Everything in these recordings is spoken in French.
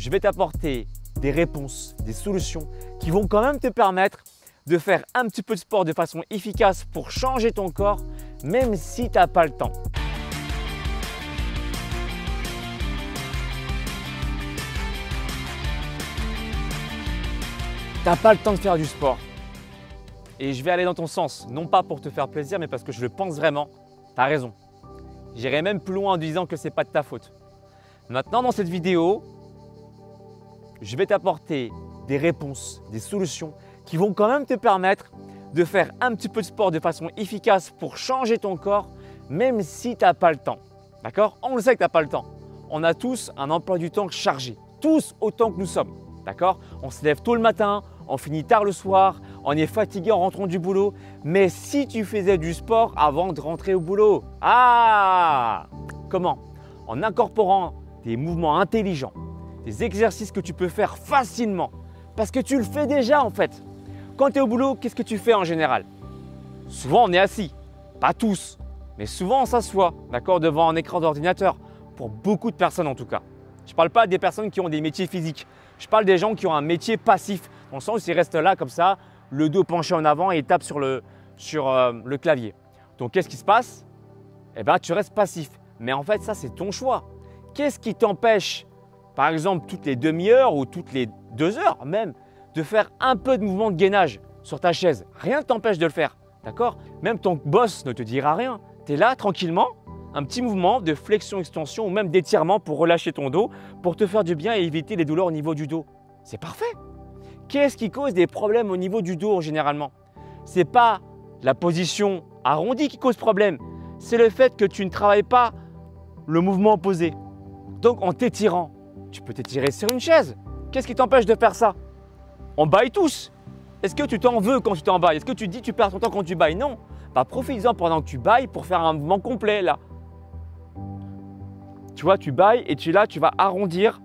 je vais t'apporter des réponses, des solutions qui vont quand même te permettre de faire un petit peu de sport de façon efficace pour changer ton corps, même si tu n'as pas le temps. Tu n'as pas le temps de faire du sport. Et je vais aller dans ton sens, non pas pour te faire plaisir, mais parce que je le pense vraiment. Tu as raison. J'irai même plus loin en disant que ce n'est pas de ta faute. Maintenant, dans cette vidéo, je vais t'apporter des réponses, des solutions qui vont quand même te permettre de faire un petit peu de sport de façon efficace pour changer ton corps, même si tu n'as pas le temps. D'accord? On le sait que tu n'as pas le temps. On a tous un emploi du temps chargé, tous autant que nous sommes. D'accord? On se lève tôt le matin, on finit tard le soir, on est fatigué en rentrant du boulot. Mais si tu faisais du sport avant de rentrer au boulot, comment? En incorporant des mouvements intelligents, des exercices que tu peux faire facilement, parce que tu le fais déjà en fait. Quand tu es au boulot, qu'est-ce que tu fais en général? Souvent, on est assis. Pas tous, mais souvent, on s'assoit, d'accord, devant un écran d'ordinateur. Pour beaucoup de personnes en tout cas. Je ne parle pas des personnes qui ont des métiers physiques. Je parle des gens qui ont un métier passif, dans le sens où ils restent là comme ça, le dos penché en avant et ils tapent sur le clavier. Donc, qu'est-ce qui se passe? Eh bien, tu restes passif. Mais en fait, ça, c'est ton choix. Qu'est-ce qui t'empêche, par exemple, toutes les demi-heures ou toutes les 2 heures même, de faire un peu de mouvement de gainage sur ta chaise? Rien ne t'empêche de le faire, d'accord? Même ton boss ne te dira rien. Tu es là tranquillement, un petit mouvement de flexion-extension ou même d'étirement pour relâcher ton dos, pour te faire du bien et éviter les douleurs au niveau du dos. C'est parfait. Qu'est-ce qui cause des problèmes au niveau du dos généralement? Ce n'est pas la position arrondie qui cause problème, c'est le fait que tu ne travailles pas le mouvement opposé. Donc en t'étirant, tu peux t'étirer sur une chaise. Qu'est-ce qui t'empêche de faire ça? On baille tous. Est-ce que tu t'en veux quand tu t'en bailles? Est-ce que tu te dis que tu perds ton temps quand tu bailles? Non. Profites-en pendant que tu bailles pour faire un mouvement complet là. Tu vois, tu bailles et tu vas arrondir,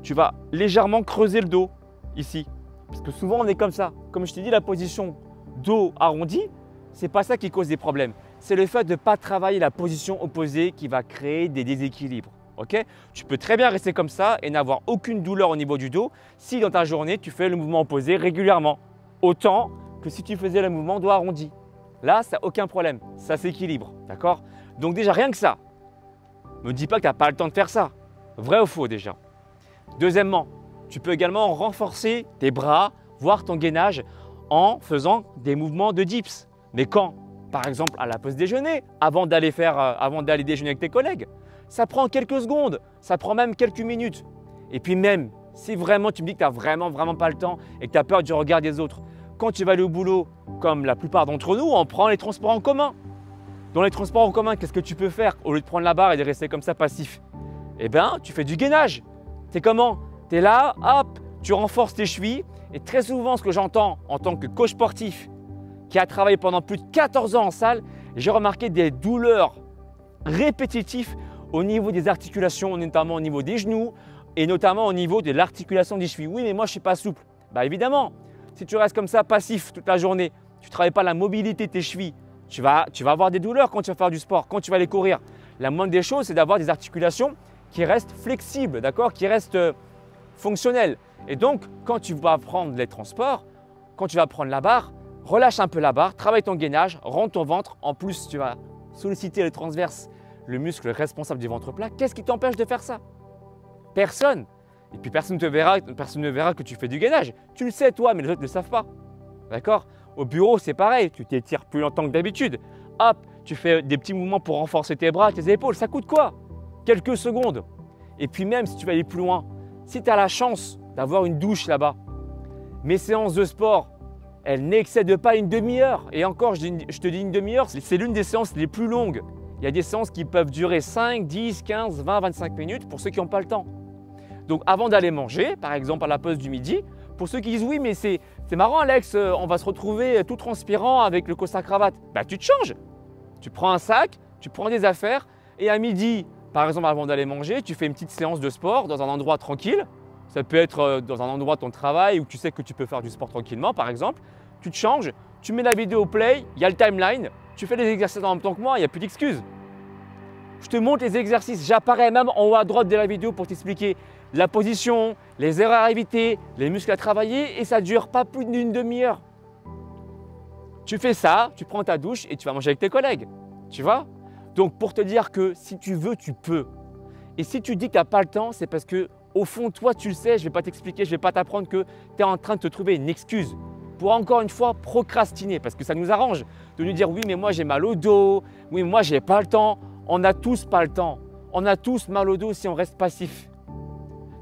tu vas légèrement creuser le dos ici. Parce que souvent on est comme ça. Comme je t'ai dit, la position dos arrondi, c'est pas ça qui cause des problèmes. C'est le fait de ne pas travailler la position opposée qui va créer des déséquilibres. Okay? Tu peux très bien rester comme ça et n'avoir aucune douleur au niveau du dos si dans ta journée tu fais le mouvement opposé régulièrement. Autant que si tu faisais le mouvement dos arrondi. Là, ça n'a aucun problème, ça s'équilibre. D'accord? Donc déjà, rien que ça, ne me dis pas que tu n'as pas le temps de faire ça. Vrai ou faux déjà? Deuxièmement, tu peux également renforcer tes bras, voire ton gainage en faisant des mouvements de dips. Mais quand? Par exemple, à la pause déjeuner, avant d'aller déjeuner avec tes collègues. Ça prend quelques secondes, ça prend même quelques minutes. Et puis même, si vraiment tu me dis que tu n'as vraiment pas le temps et que tu as peur du regard des autres, quand tu vas aller au boulot, comme la plupart d'entre nous, on prend les transports en commun. Dans les transports en commun, qu'est-ce que tu peux faire au lieu de prendre la barre et de rester comme ça passif? Eh bien, tu fais du gainage. C'est comment? Tu es là, hop, tu renforces tes chevilles. Et très souvent, ce que j'entends en tant que coach sportif qui a travaillé pendant plus de 14 ans en salle, j'ai remarqué des douleurs répétitives au niveau des articulations, notamment au niveau des genoux et notamment au niveau de l'articulation des chevilles. Oui, mais moi, je ne suis pas souple. Évidemment, si tu restes comme ça passif toute la journée, tu ne travailles pas la mobilité de tes chevilles, tu vas avoir des douleurs quand tu vas faire du sport, quand tu vas aller courir. La moindre des choses, c'est d'avoir des articulations qui restent flexibles, d'accord, qui restent fonctionnelles. Et donc, quand tu vas prendre les transports, quand tu vas prendre la barre, relâche un peu la barre, travaille ton gainage, rentre ton ventre. En plus, tu vas solliciter le transverse, le muscle responsable du ventre plat. Qu'est-ce qui t'empêche de faire ça? Personne. Et puis personne ne verra que tu fais du gainage. Tu le sais toi, mais les autres ne le savent pas. D'accord? Au bureau, c'est pareil. Tu t'étires plus longtemps que d'habitude. Hop, tu fais des petits mouvements pour renforcer tes bras, tes épaules. Ça coûte quoi? Quelques secondes. Et puis même si tu vas aller plus loin, si tu as la chance d'avoir une douche là-bas, mes séances de sport, elles n'excèdent pas une demi-heure. Et encore, je te dis une demi-heure, c'est l'une des séances les plus longues. Il y a des séances qui peuvent durer 5, 10, 15, 20, 25 minutes pour ceux qui n'ont pas le temps. Donc avant d'aller manger, par exemple à la pause du midi, pour ceux qui disent oui mais c'est marrant Alex, on va se retrouver tout transpirant avec le costard cravate. Tu te changes, tu prends un sac, tu prends des affaires et à midi, par exemple avant d'aller manger, tu fais une petite séance de sport dans un endroit tranquille. Ça peut être dans un endroit de ton travail où tu sais que tu peux faire du sport tranquillement par exemple. Tu te changes, tu mets la vidéo play, il y a le timeline, tu fais les exercices en même temps que moi, il n'y a plus d'excuses. Je te montre les exercices, j'apparais même en haut à droite de la vidéo pour t'expliquer la position, les erreurs à éviter, les muscles à travailler et ça ne dure pas plus d'une demi-heure. Tu fais ça, tu prends ta douche et tu vas manger avec tes collègues. Tu vois? Donc pour te dire que si tu veux, tu peux. Et si tu dis que tu n'as pas le temps, c'est parce que au fond, toi, tu le sais, je ne vais pas t'expliquer, je ne vais pas t'apprendre que tu es en train de te trouver une excuse pour encore une fois procrastiner parce que ça nous arrange de nous dire oui, mais moi j'ai mal au dos, oui, moi j'ai pas le temps. On n'a tous pas le temps. On a tous mal au dos si on reste passif.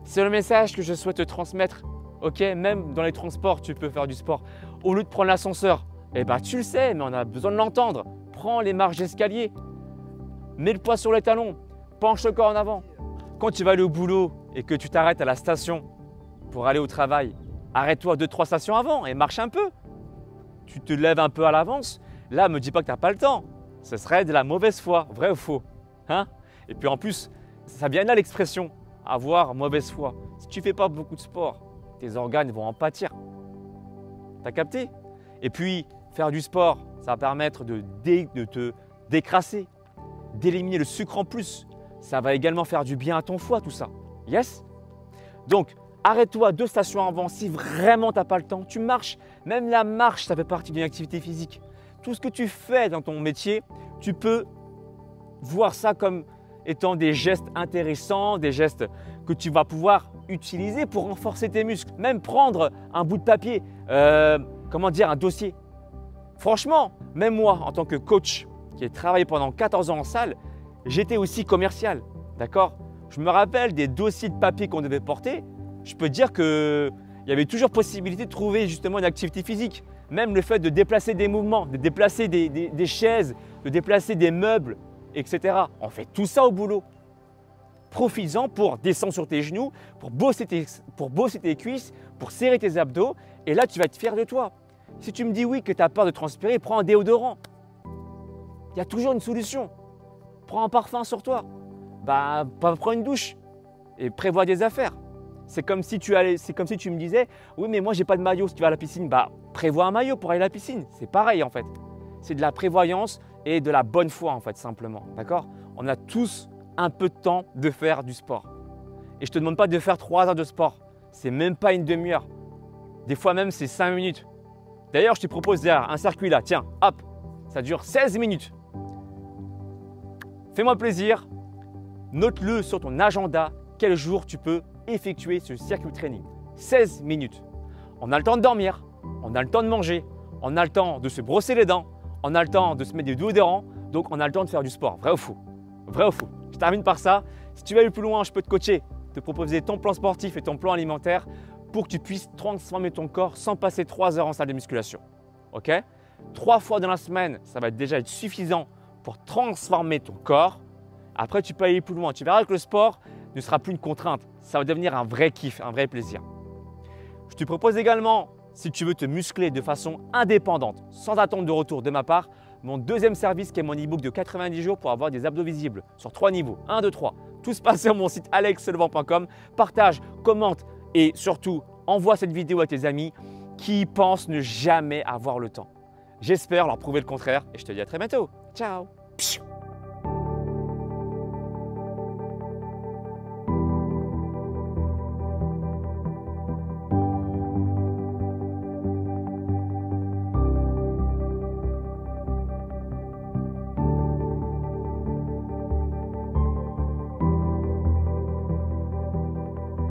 C'est le message que je souhaite te transmettre. Ok, même dans les transports, tu peux faire du sport. Au lieu de prendre l'ascenseur, eh ben, tu le sais, mais on a besoin de l'entendre. Prends les marches d'escalier. Mets le poids sur les talons. Penche le corps en avant. Quand tu vas aller au boulot et que tu t'arrêtes à la station pour aller au travail, arrête-toi 2-3 stations avant et marche un peu. Tu te lèves un peu à l'avance. Là, ne me dis pas que tu n'as pas le temps. Ce serait de la mauvaise foi, vrai ou faux, hein? Et puis en plus, ça vient là l'expression avoir mauvaise foi. Si tu ne fais pas beaucoup de sport, tes organes vont en pâtir. T'as capté? Et puis, faire du sport, ça va permettre de te décrasser, d'éliminer le sucre en plus. Ça va également faire du bien à ton foie, tout ça. Yes? Donc, arrête-toi 2 stations avant si vraiment tu n'as pas le temps. Tu marches. Même la marche, ça fait partie d'une activité physique. Tout ce que tu fais dans ton métier, tu peux voir ça comme étant des gestes intéressants, des gestes que tu vas pouvoir utiliser pour renforcer tes muscles. Même prendre un bout de papier, un dossier. Franchement, même moi, en tant que coach qui ai travaillé pendant 14 ans en salle, j'étais aussi commercial, d'accord? Je me rappelle des dossiers de papier qu'on devait porter. Je peux te dire qu'il y avait toujours possibilité de trouver justement une activité physique. Même le fait de déplacer des mouvements, de déplacer des chaises, de déplacer des meubles, etc. On fait tout ça au boulot. Profites-en pour descendre sur tes genoux, pour bosser tes cuisses, pour serrer tes abdos. Et là, tu vas être fier de toi. Si tu me dis oui que tu as peur de transpirer, prends un déodorant. Il y a toujours une solution. Prends un parfum sur toi. Prends une douche et prévois des affaires. C'est comme si tu me disais oui, mais moi j'ai pas de maillot si tu vas à la piscine. Prévois un maillot pour aller à la piscine. C'est pareil en fait. C'est de la prévoyance et de la bonne foi en fait, simplement. D'accord? On a tous un peu de temps de faire du sport. Et je ne te demande pas de faire 3 heures de sport. C'est même pas une demi-heure. Des fois même, c'est 5 minutes. D'ailleurs, je te propose un circuit là. Tiens, hop, ça dure 16 minutes. Fais-moi plaisir. Note-le sur ton agenda quel jour tu peux effectuer ce circuit training. 16 minutes. On a le temps de dormir, on a le temps de manger, on a le temps de se brosser les dents, on a le temps de se mettre des déodorants, donc on a le temps de faire du sport. Vrai ou faux? Vrai ou faux? Je termine par ça. Si tu veux aller plus loin, je peux te coacher, te proposer ton plan sportif et ton plan alimentaire pour que tu puisses transformer ton corps sans passer 3 heures en salle de musculation. Ok? 3 fois dans la semaine, ça va déjà être suffisant pour transformer ton corps. Après, tu peux aller plus loin. Tu verras que le sport ne sera plus une contrainte. Ça va devenir un vrai kiff, un vrai plaisir. Je te propose également, si tu veux te muscler de façon indépendante, sans attendre de retour de ma part, mon deuxième service qui est mon e-book de 90 jours pour avoir des abdos visibles sur 3 niveaux. 1, 2, 3. Tout se passe sur mon site alexlevent.com. Partage, commente et surtout, envoie cette vidéo à tes amis qui pensent ne jamais avoir le temps. J'espère leur prouver le contraire et je te dis à très bientôt. Ciao!